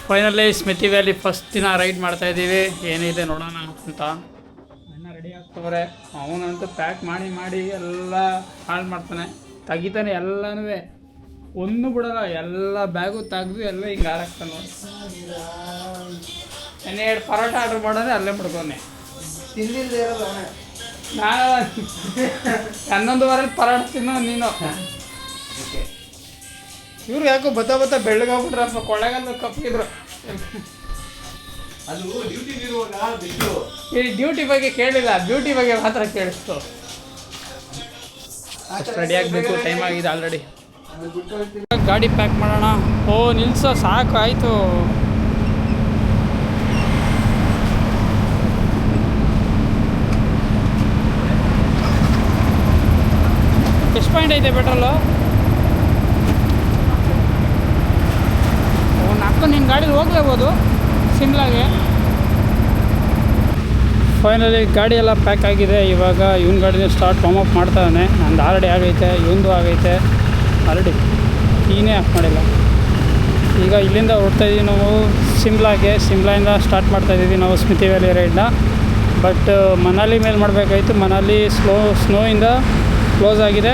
Finally ಸ್ಮಿತಿ valley first ದಿನ ride ಮಾಡ್ತಾಯಿದ್ದೀವಿ. ಏನಿದೆ ನೋಡೋಣ ಅಂತ. ಅಣ್ಣ ರೆಡಿ ಆಗ್ತವ್ರೆ. ಅವನಂತೂ ಪ್ಯಾಕ್ ಮಾಡಿ ಎಲ್ಲ ಹಾಳು ಮಾಡ್ತಾನೆ, ತೆಗಿತಾನೆ ಎಲ್ಲನೂ, ಒಂದು ಬಿಡಲ್ಲ. ಎಲ್ಲ ಬ್ಯಾಗು ತೆಗೆದು ಎಲ್ಲ ಹಿಂಗೆ ಹಾರಾಕ್ತಾನೆ ನೋಡಿ. ನಾನು 2 ಪರೋಟ ಆರ್ಡ್ರ್ ಮಾಡೋದ್ರೆ ಅಲ್ಲೇ ಬಿಡ್ಕೊನೆ. ನಾನು 11 ವಾರಲ್ಲಿ ಪರೋಟ ತಿನ್ನೋ ನೀನು. ಇವ್ರು ಯಾಕೋ ಬತ್ತ ಬೆಳ್ಳಗಾಗ್ಬಿಟ್ರಪ್ಪ, ಕೊಳ್ಳೆಗಲ್ಲ ಕಪ್ಪಿದ್ರು. ಈ ಡ್ಯೂಟಿ ಬಗ್ಗೆ ಕೇಳಿಲ್ಲ, ಬ್ಯೂಟಿ ಬಗ್ಗೆ ಮಾತ್ರ ಕೇಳಿಸ್ತು. ರೆಡಿ ಆಗಬೇಕು, ಟೈಮ್ ಆಗಿದೆ ಆಲ್ರೆಡಿ. ಗಾಡಿ ಪ್ಯಾಕ್ ಮಾಡೋಣ. ಓ ನಿಲ್ಸೋ, ಸಾಕು ಆಯಿತು. ಎಷ್ಟು ಪಾಯಿಂಟ್ ಐತೆ ಪೆಟ್ರೋಲು? ನಿನ್ನ ಗಾಡೀಲಿ ಹೋಗ್ಲೇಬೋದು ಶಿಮ್ಲಾಗೆ. ಫೈನಲಿ ಗಾಡಿ ಎಲ್ಲ ಪ್ಯಾಕ್ ಆಗಿದೆ. ಇವಾಗ ಇವನ ಗಾಡಿನ ಸ್ಟಾರ್ಟ್ ವಾರ್ಮ್ ಅಪ್ ಮಾಡ್ತಾನೆ. ನಂದು ಆಲ್ರೆಡಿ ಆಗೈತೆ, ಇವಂದು ಆಗೈತೆ ಆಲ್ರೆಡಿ. ಈನೇ ಆಫ್ ಮಾಡಿಲ್ಲ. ಈಗ ಇಲ್ಲಿಂದ ಹೊರಡ್ತಾಯಿದ್ದೀವಿ ನಾವು ಶಿಮ್ಲಾಗೆ. ಶಿಮ್ಲಾಯಿಂದ ಸ್ಟಾರ್ಟ್ ಮಾಡ್ತಾಯಿದ್ದೀವಿ ನಾವು ಸ್ಮಿತಿ ವ್ಯಾಲಿ ರೈಡ್ನ. ಬಟ್ ಮನಾಲಿ ಮೇಲೆ ಮಾಡಬೇಕಾಯ್ತು. ಮನಾಲಿ ಸ್ನೋಯಿಂದ ಕ್ಲೋಸ್ ಆಗಿದೆ.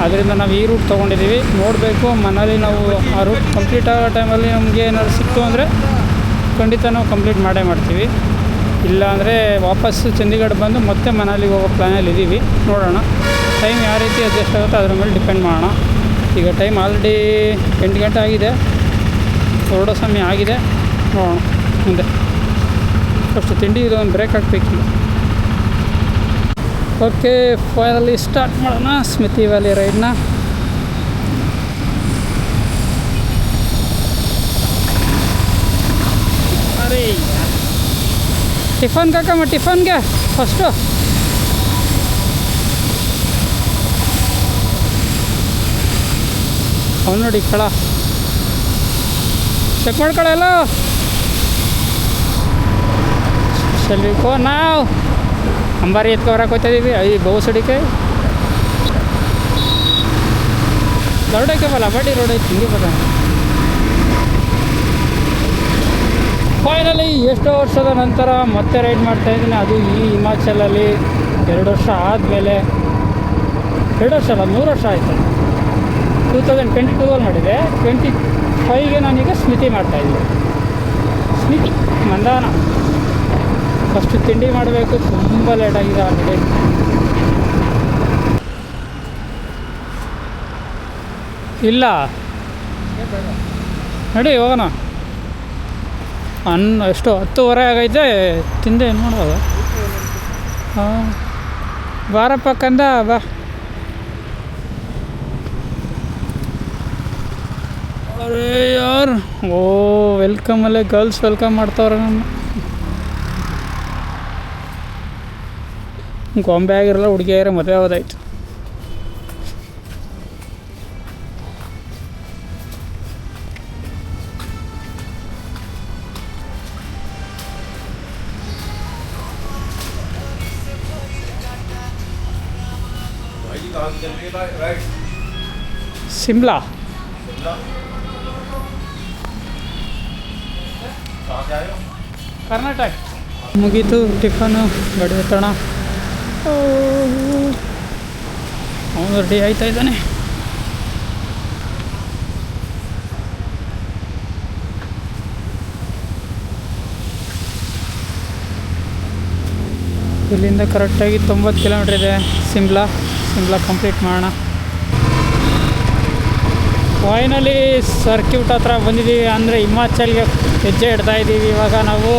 ಅದರಿಂದ ನಾವು ಈ ರೂಟ್ ತೊಗೊಂಡಿದ್ದೀವಿ. ನೋಡಬೇಕು ಮನಾಲಿ ನಾವು ಆ ರೂಟ್ ಕಂಪ್ಲೀಟ್ ಆಗೋ ಟೈಮಲ್ಲಿ ನಮಗೆ ಏನಾದ್ರು ಸಿಕ್ತು ಅಂದರೆ ಖಂಡಿತ ನಾವು ಕಂಪ್ಲೀಟ್ ಮಾಡೇ ಮಾಡ್ತೀವಿ. ಇಲ್ಲ ಅಂದರೆ ವಾಪಸ್ಸು ಚಂಡೀಗಢ ಬಂದು ಮತ್ತೆ ಮನಾಲಿಗೆ ಹೋಗೋ ಪ್ಲ್ಯಾನಲ್ಲಿ ಇದ್ದೀವಿ. ನೋಡೋಣ ಟೈಮ್ ಯಾವ ರೀತಿ ಅಡ್ಜಸ್ಟ್ ಆಗುತ್ತೋ ಅದ್ರ ಮೇಲೆ ಡಿಪೆಂಡ್ ಮಾಡೋಣ. ಈಗ ಟೈಮ್ ಆಲ್ರೆಡಿ 8 ಗಂಟೆ ಆಗಿದೆ, ಹೊರಡೋ ಸಮಯ ಆಗಿದೆ. ನೋಡೋಣ ಮುಂದೆ. ಫಸ್ಟ್ ತಿಂಡಿ ಇದೊಂದು ಬ್ರೇಕ್ ಹಾಕಬೇಕಿಲ್ಲ. ಓಕೆ, ಫೈನಲಿ ಸ್ಟಾರ್ಟ್ ಮಾಡೋಣ ಸ್ಮಿತಿ ವ್ಯಾಲಿ ರೈಡ್ನ. ಅರೆ ಟಿಫನ್ ಕಾಕಮ್ಮ, ಟಿಫನ್ಗೆ ಫಸ್ಟು. ಅವ್ನು ನೋಡಿ ಕಳ ಚೆಕ್ ಮಾಡ್ಕೊಳ್ಳಲ್ಲ. ಸೆಲ್ವಿಕೋ ನಾವು ಅಂಬಾರಿ ಎತ್ಕೊಬರಕ್ಕೆ ಹೋಗ್ತಾಯಿದ್ದೀವಿ. ಬಹು ಸಡಿಕೆ ದೊಡ್ಡಕ್ಕೆ ಬಲ್ಲ ಬಡ್ಡಿ ರೋಡ್ ಐತಿ, ಹಿಂಗೆ ಬರ. ಫೈನಲಿ ಎಷ್ಟೋ ವರ್ಷದ ನಂತರ ಮತ್ತೆ ರೈಡ್ ಮಾಡ್ತಾಯಿದ್ದೀನಿ. ಅದು ಈ ಹಿಮಾಚಲಲ್ಲಿ 2 ವರ್ಷ ಆದಮೇಲೆ. 2 ವರ್ಷ ಅಲ್ಲ, 3 ವರ್ಷ ಆಯಿತು. 2022 ಮಾಡಿದೆ. 25ಗೆ ನಾನೀಗ ಸ್ಮಿತಿ ಮಾಡ್ತಾಯಿದ್ದೀನಿ. ಸ್ಮಿತಿ ಮಂದಾನ. ಫಸ್ಟ್ ತಿಂಡಿ ಮಾಡಬೇಕು, ತುಂಬ ಲೇಟಾಗಿದೆ ಆಲ್ರೆಡಿ. ಇಲ್ಲ ನಡಿ ಹೋಗೋಣ. ಎಷ್ಟು 10:30 ಆಗೈತೆ. ತಿಂದೆ ಏನು ಮಾಡ್ಬೋದು. ಹಾಂ ಬಾರ ಪಕ್ಕಂದ ಬಾ. ಅರೇ ಯಾರು, ಓ ವೆಲ್ಕಮಲ್ಲೇ ಗರ್ಲ್ಸ್ ವೆಲ್ಕಮ್ ಮಾಡ್ತಾವ್ರೆ ನನ್ನ. ಗೊಂಬೆ ಆಗಿರಲ್ಲ, ಹುಡುಗಿಯರ ಮದುವೆ ಆಗೋದಾಯ್ತು. ಶಿಮ್ಲಾ ಕರ್ನಾಟಕ. ಮುಗೀತು ಟಿಫನು, ಗಾಡಿ ಎತ್ತೋಣ. ಅವನು ರೆಡಿ ಆಯ್ತಾ ಇದ್ದಾನೆ. ಇಲ್ಲಿಂದ ಕರೆಕ್ಟಾಗಿ 90 ಕಿಲೋಮೀಟ್ರ್ ಇದೆ ಶಿಮ್ಲಾ ಕಂಪ್ಲೀಟ್ ಮಾಡೋಣ. ಫೈನಲಿ ಸರ್ಕ್ಯೂಟ್ ಹತ್ರ ಬಂದಿದ್ದೀವಿ. ಅಂದರೆ ಹಿಮಾಚಲ್ಗೆ ಹೆಜ್ಜೆ ಇಡ್ತಾಯಿದ್ದೀವಿ ಇವಾಗ ನಾವು.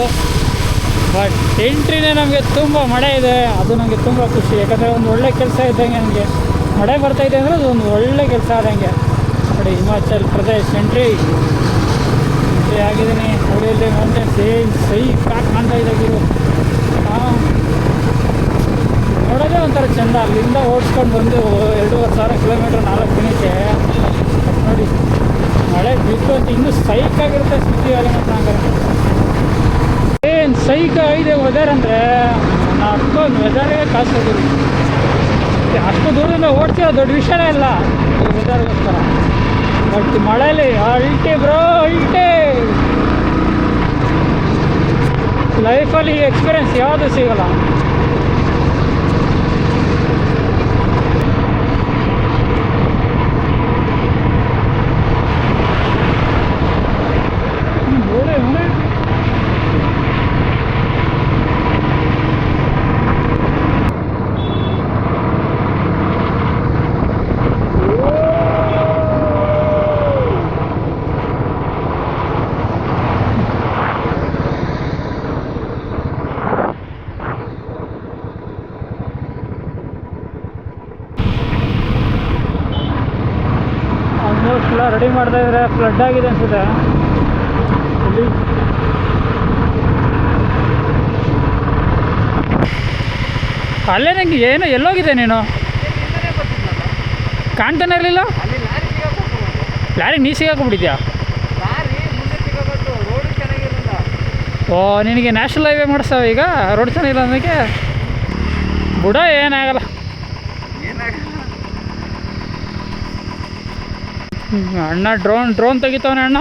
ಬಟ್ ಎಂಟ್ರಿನೇ ನಮಗೆ ತುಂಬ ಮಳೆ ಇದೆ. ಅದು ನನಗೆ ತುಂಬ ಖುಷಿ, ಯಾಕಂದರೆ ಒಂದು ಒಳ್ಳೆ ಕೆಲಸ ಇದ್ದಂಗೆ. ನನಗೆ ಮಳೆ ಬರ್ತಾಯಿದೆ ಅಂದರೆ ಅದು ಒಂದು ಒಳ್ಳೆ ಕೆಲಸ ಆದಂಗೆ. ನೋಡಿ ಹಿಮಾಚಲ್ ಪ್ರದೇಶ್ ಎಂಟ್ರಿ ಆಗಿದ್ದೀನಿ. ನೋಡಿಯಲ್ಲಿ ಮೊನ್ನೆ ಸೈ ಪ್ಯಾಕ್ ಮಾಡ್ತಾ ಇದ್ದಾಗಿರು. ಹಾಂ ನೋಡೋದೇ ಒಂಥರ ಚೆಂದ. ಅಲ್ಲಿಂದ ಓಡಿಸ್ಕೊಂಡು ಬಂದು 2,500 ಕಿಲೋಮೀಟ್ರ್ 4 ದಿನಕ್ಕೆ. ನೋಡಿ ಮಳೆ ಬಿತ್ತು ಅಂತ ಇನ್ನೂ ಸೈಕಾಗಿರುತ್ತೆ ಸ್ಮಿತಿ ವ್ಯಾಲಿ ಮಾತ್ರ. ಹಂಗಾರೆ ಏನು ಸೈಕ ಇದೆ ವೆದರ್ ಅಂದರೆ, ನಾನು ಅಷ್ಟೊಂದು ವೆದರ್ಗೆ ಕಾಸು ಹೋಗಿದ್ದೀನಿ. ಅಷ್ಟು ದೂರದಿಂದ ಓಡ್ತಿರೋ ದೊಡ್ಡ ವಿಷಯನೇ ಇಲ್ಲ ಈ ವೆದರ್ಗೋಸ್ಕರ. ಬಟ್ ಮಳೆಯಲ್ಲಿ ಅಲ್ಟಿ ಬ್ರೋ, ಅಲ್ಟಿ ಲೈಫಲ್ಲಿ ಈ ಎಕ್ಸ್ಪೀರಿಯೆನ್ಸ್ ಯಾವುದು ಸಿಗಲ್ಲ. ಆಲ್ಮೋಸ್ಟ್ ಎಲ್ಲ ರೆಡಿ ಮಾಡ್ತಾ ಇದ್ರೆ ಫ್ಲಡ್ ಆಗಿದೆ ಅನ್ಸುತ್ತೆ. ಇಲ್ಲಿ ಅಲ್ಲೇ ನಂಗೆ ಏನು ಎಲ್ಲೋಗಿದೆ ನೀನು ಕಾಣ್ತಾನೆ ಇರಲಿಲ್ಲ. ಲಾರಿ ನೀ ಸಿಗಾಕೊಂಡ್ಬಿಟ್ಟಿದ್ಯಾ? ಓ ನಿನಗೆ ನ್ಯಾಷನಲ್ ಹೈವೇ ಮಾಡಿಸ್ತಾವೆ ಈಗ, ರೋಡ್ ಚೆನ್ನಾಗಿಲ್ಲ ನನಗೆ ಬುಡ ಏನಾಗಲ್ಲ. ಅಣ್ಣ ಡ್ರೋನ್ ತೆಗಿತಾವನೆ ಅಣ್ಣ.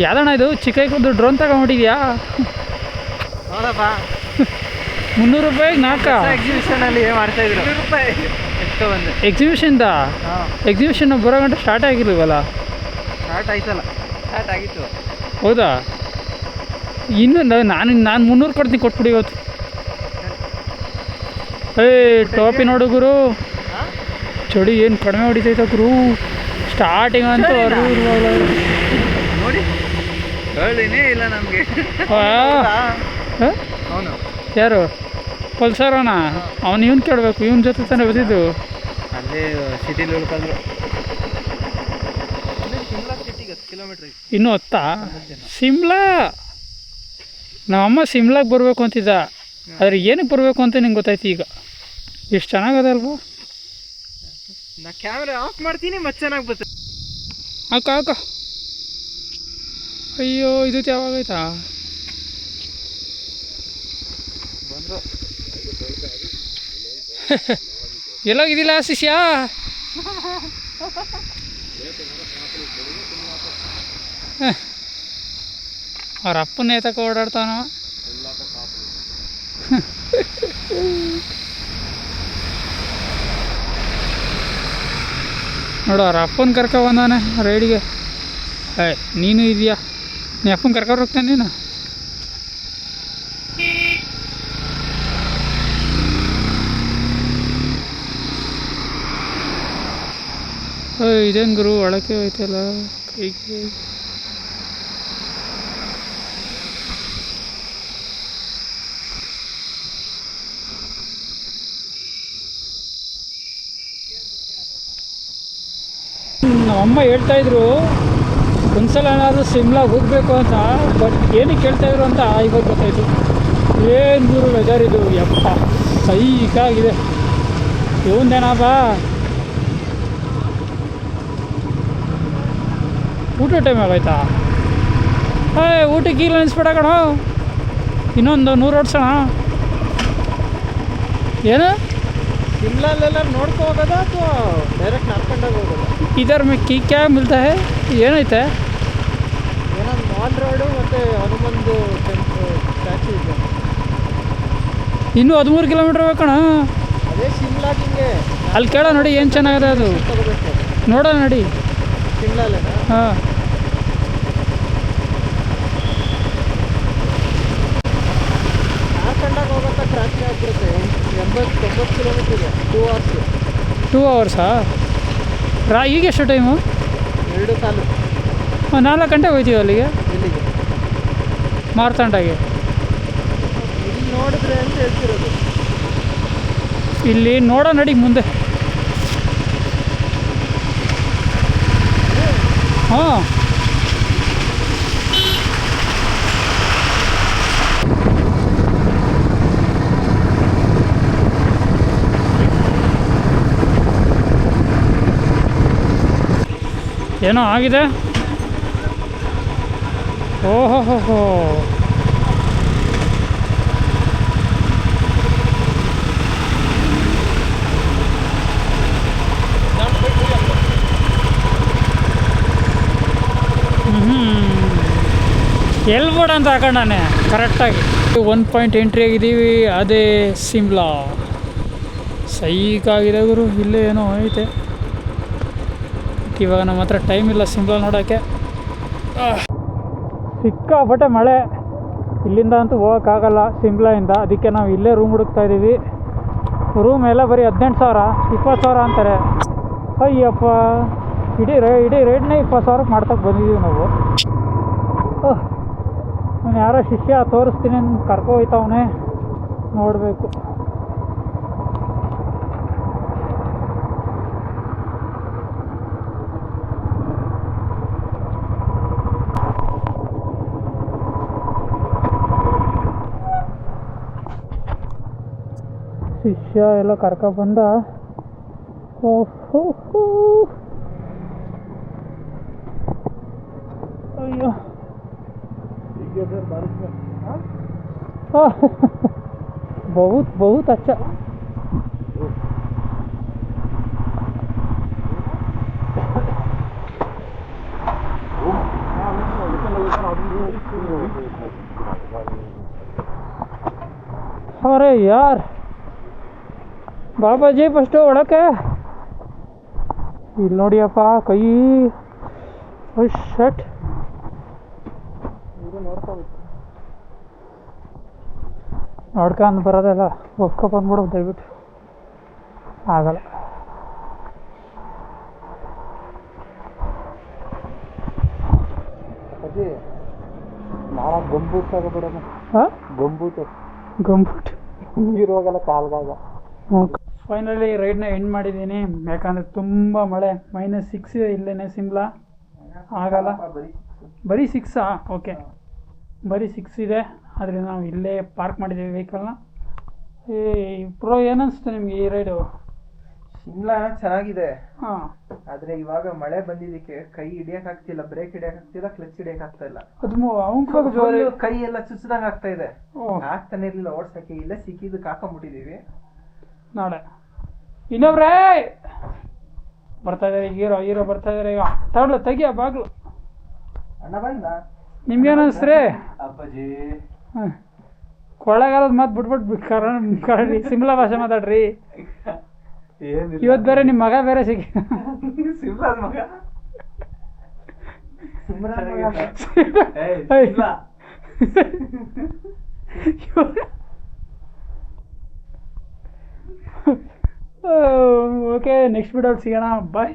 ಯಾವ್ದಣ್ಣ ಇದು ಚಿಕ್ಕ ಡ್ರೋನ್ ತಗೊಂಡ್ಬಿಟ್ಟಿದ್ಯಾ? 300 ರೂಪಾಯಿಗೆ 4 ಎಕ್ಸಿಬಿಷನಲ್ಲಿ ಮಾಡ್ತಾಯಿದ್ರು. ಎಕ್ಸಿಬಿಷನ್ದ ಎಕ್ಸಿಬಿಷನ್ ಬರೋ ಗಂಟೆ ಸ್ಟಾರ್ಟ್ ಆಗಿರ್ಲಿಲ್ವಲ್ಲ? ಸ್ಟಾರ್ಟ್ ಆಯ್ತಲ್ಲ, ಸ್ಟಾರ್ಟ್ ಆಗಿತ್ತು. ಹೌದಾ? ಇನ್ನು ನಾನು 300 ಕೊಡ್ತೀನಿ, ಕೊಟ್ಬಿಡಿ ಇವತ್ತು. ಟೋಪಿ ನೋಡು ಗುರು, ಚಳಿ ಏನು ಕಡಿಮೆ ಹೊಡಿತೈತ ಗುರು. ಸ್ಟಾರ್ಟಿಂಗ್ ಅಂತೂ ನೋಡಿ ಹೇಳಿನೇ ಇಲ್ಲ ನಮಗೆ. ಅವನು ಯಾರು? ಪಲ್ಸರನ? ಅವನು ಇವನು ಕೇಳಬೇಕು, ಇವನ ಜೊತೆ ತಾನೇ ಬಂದಿದ್ದು. ಅಲ್ಲೇ ಸಿಟಿಲಿ ಉಳ್ಕೊಂಡ್ರು. ಶಿಮ್ಲಾ ಸಿಟಿಗೆ 10 ಕಿಲೋಮೀಟ್ರ್. ಇನ್ನೂ 10? ಶಿಮ್ಲಾ ನಮ್ಮಮ್ಮ ಶಿಮ್ಲಾಗೆ ಬರಬೇಕು ಅಂತಿದ್ದ, ಆದರೆ ಏನಕ್ಕೆ ಬರಬೇಕು ಅಂತ ನಿಂಗೆ ಗೊತ್ತಾಯ್ತು ಈಗ. ಎಷ್ಟು ಚೆನ್ನಾಗದೆ ಅಲ್ವಾ? ನಾ ಕ್ಯಾಮ್ರಾ ಆಫ್ ಮಾಡ್ತೀನಿ, ಮತ್ತೆ ಚೆನ್ನಾಗಿ ಬರ್ತದೆ. ಹಾಕ ಅಯ್ಯೋ ಇದು ಯಾವಾಗಾಯ್ತಾ? ಎಲ್ಲೋಗಿದ್ದಿಲ್ಲ ಶಿಷ್ಯ? ಅವ್ರ ಅಪ್ಪನೇ ತಕ ಓಡಾಡ್ತಾವ. ನೋಡು ಅವ್ರ ಅಪ್ಪನ ಕರ್ಕೊ ಬಂದಾನೆ ರೈಡಿಗೆ. ನೀನು ಇದೆಯಾ? ನೀ ಅಪ್ಪನ ಕರ್ಕೊಂಡು ಹೋಗ್ತಾನೆ ನೀನು? ಇದೇನು ಗುರು ಒಳಕ್ಕೆ ಹೋಯ್ತಲ್ಲ ಕೈಗೆ. ನಮ್ಮಮ್ಮ ಹೇಳ್ತಾಯಿದ್ರು ಒಂದ್ಸಲ ಏನಾದರೂ ಶಿಮ್ಲಾಗೆ ಹೋಗಬೇಕು ಅಂತ. ಬಟ್ ಏನಕ್ಕೆ ಕೇಳ್ತಾಯಿದ್ರು ಅಂತ ಇವಾಗ ಗೊತ್ತಾಯಿತು. ಏನು ಗುರು ವೆದರ್ ಇದು, ಯಪ್ಪ ಸೈಕಾಗಿದೆ. ಇವಂದೇನಪ್ಪ ಊಟ ಟೈಮ್ ಆಗೋಯ್ತಾ? ಊಟಕ್ಕೆ ಈಗ ನೆನೆಸ್ಬೇಡ ಕಣೋ, ಇನ್ನೊಂದು 100 ಓಡಿಸೋಣ. ಏನು ಶಿಮ್ಲಾಲೆಲ್ಲ ನೋಡ್ಕೊ ಹೋಗೋದಾ ಅಥವಾ ಡೈರೆಕ್ಟ್ ನಡ್ಕೊಂಡೋಗಿ ಹೋಗೋದು? ಇದರ ಮೇ ಕ್ಯಾ ಮಿಲ್ತಾ ಹೈ? ಏನೈತೆ? ಏನೊಂದು ಮಾಲ್ ರೋಡು ಮತ್ತು ಹನುಮಂದು ಸ್ಟ್ಯಾಚು ಇದೆ. ಇನ್ನೂ 13 ಕಿಲೋಮೀಟ್ರ್ ಬೇಕಣ. ಅದೇ ಶಿಮ್ಲಾಗೆ ಹಿಂಗೆ ಅಲ್ಲಿ ಕೇಳೋ ನೋಡಿ ಏನು ಚೆನ್ನಾಗಿದೆ ಅದು, ನೋಡೋಣ ನಡಿ. ಶಿಮ್ಲಾಲೆ? ಹಾಂ ನಡ್ಕೊಂಡಾಗ ಹೋಗೋತ್ತ ಟ್ರಾಫಿಕ್ ಆಗಿಬಿಡುತ್ತೆ. 80-90 ಕಿಲೋಮೀಟ್ರ್ ಇದೆ, 2 hours. 2 hours? ಈಗ ಎಷ್ಟು ಟೈಮು? 2:15. 4 ಗಂಟೆ ಹೋಯ್ತೀವಿ ಅಲ್ಲಿಗೆ. ಇಲ್ಲಿಗೆ ಮಾರ್ತಾಂಡಾಗೆ ಇಲ್ಲಿ ನೋಡಿದ್ರೆ ಅಂತ ಹೇಳ್ತಿರೋದು. ಇಲ್ಲಿ ನೋಡೋ ನಡಿ ಮುಂದೆ. ಹಾಂ ಏನೋ ಆಗಿದೆ. ಓಹೋ ಎಲ್ಬೋರ್ಡ್ ಅಂತ ಹಾಕೊಂಡಾನೆ ಕರೆಕ್ಟಾಗಿ 1 ಪಾಯಿಂಟ್ ಎಂಟ್ರಿ ಆಗಿದ್ದೀವಿ. ಅದೇ ಸಿಮ್ಲಾ ಸೈಕಾಗಿದೆ ಗುರು. ಇಲ್ಲೇ ಏನೋ ಐತೆ. ಇವಾಗ ನಮ್ಮ ಹತ್ರ ಟೈಮ್ ಇಲ್ಲ ಸಿಮ್ಲಾ ನೋಡೋಕ್ಕೆ. ಸಿಕ್ಕಾಪಟ್ಟೆ ಮಳೆ. ಇಲ್ಲಿಂದ ಅಂತೂ ಹೋಗೋಕ್ಕಾಗಲ್ಲ ಸಿಮ್ಲಾಯಿಂದ. ಅದಕ್ಕೆ ನಾವು ಇಲ್ಲೇ ರೂಮ್ ಹುಡುಕ್ತಾ ಇದ್ದೀವಿ. ರೂಮ್ ಎಲ್ಲ ಬರೀ 18,000 20,000 ಅಂತಾರೆ. ಅಯ್ಯಪ್ಪ, ಇಡೀ ರೇಟ್ನೇ 20,000ಕ್ಕೆ ಮಾಡ್ತಕ್ಕೆ ಬಂದಿದ್ದೀವಿ ನಾವು. ನಾನು ಯಾರೋ ಶಿಷ್ಯ ತೋರಿಸ್ತೀನಿ ಅಂತ ಕರ್ಕೊ ಹೋಯ್ತವನೇ, ನೋಡಬೇಕು. ಶಿಷ್ಯ ಎಲ್ಲ ಕರ್ಕೊಬಂದ. ಓಹೋ, ಅಯ್ಯೋ बहुत अच्छा. अरे यार ಬಾಬಾಜಿ ಫಸ್ಟು ಒಳಕ್ಕೆ ಇಲ್ಲಿ ನೋಡಿಯಪ್ಪ ಕೈ ಶಟ್ ನೋಡ್ಕೊಂಡು ಬರೋದಲ್ಲ ಒಪ್ಕೊ ಬಂದ್ಬಿಡು ದಯವಿಟ್ಟು. ಆಗಲ್ಲ. ಗಂಬೂಟ್ ನೀರು ಹೋಗಲ್ಲ ಕಾಲ್ಗಾಗ. ಫೈನಲಿ ರೈಡ್ನ ಎಂಡ್ ಮಾಡಿದ್ದೀನಿ. ಯಾಕಂದರೆ ತುಂಬ ಮಳೆ. -6 ಇದೆ ಇಲ್ಲೇ ಸಿಮ್ಲಾ. ಆಗಲ್ಲ. ಬರೀ 6 ಓಕೆ, ಬರೀ 6 ಇದೆ. ಆದರೆ ನಾವು ಇಲ್ಲೇ ಪಾರ್ಕ್ ಮಾಡಿದ್ದೀವಿ ವೆಹಿಕಲ್ನ. ಬ್ರೋ ಏನನ್ನಿಸ್ತು ನಿಮಗೆ ಈ ರೈಡು? ಶಿಮ್ಲಾ ಚೆನ್ನಾಗಿದೆ. ಹಾಂ, ಆದರೆ ಇವಾಗ ಮಳೆ ಬಂದಿದ್ದಕ್ಕೆ ಕೈ ಹಿಡಿಯೋಕ್ಕಾಗ್ತಿಲ್ಲ, ಬ್ರೇಕ್ ಹಿಡಿಯೋಕ್ಕಾಗ್ತಿಲ್ಲ, ಕ್ಲಚ್ ಹಿಡಿಯೋಕ್ಕಾಗ್ತಾಯಿಲ್ಲ. ಅದು ಕೈ ಎಲ್ಲ ಚುಚ್ಚಿದಂಗೆ ಆಗ್ತಾ ಇದೆ. ಆಗ್ತಾನೆ ಇರಲಿಲ್ಲ ಓಡ್ಸಕ್ಕೆ. ಇಲ್ಲೇ ಸಿಕ್ಕಿದ್ದಕ್ಕೆ ಹಾಕೊಂಡ್ಬಿಟ್ಟಿದ್ದೀವಿ. ನಾಳೆ ಇನ್ನೊಬ್ರೇ ಬರ್ತಾ ಇದ್ದಾರೆ. ಹೀರೋ ಬರ್ತಾ ಇದ್ದಾರೆ. ಈಗ ತೆಗಿಯ ಬಾಗ್ಲು. ಅಣ್ಣ ಬಂದ. ನಿಮ್ಗೇನು ಅನಿಸ್ತ್ರಿ? ಅಪ್ಪಾಜಿ ಕೊಳ್ಳೆಗಾಲದ ಮಾತು ಬಿಟ್ಬಿಟ್ಟು ಸಿಮ್ಲಾ ಭಾಷೆ ಮಾತಾಡ್ರಿ. ಇವತ್ತು ಬೇರೆ ನಿಮ್ಮ ಮಗ ಬೇರೆ ಸಿಮ್ಲಾದ ಮಗ. ಓಕೆ, ನೆಕ್ಸ್ಟ್ ವಿಡಿಯೋ ಸಿಗೋಣ. ಬಾಯ್.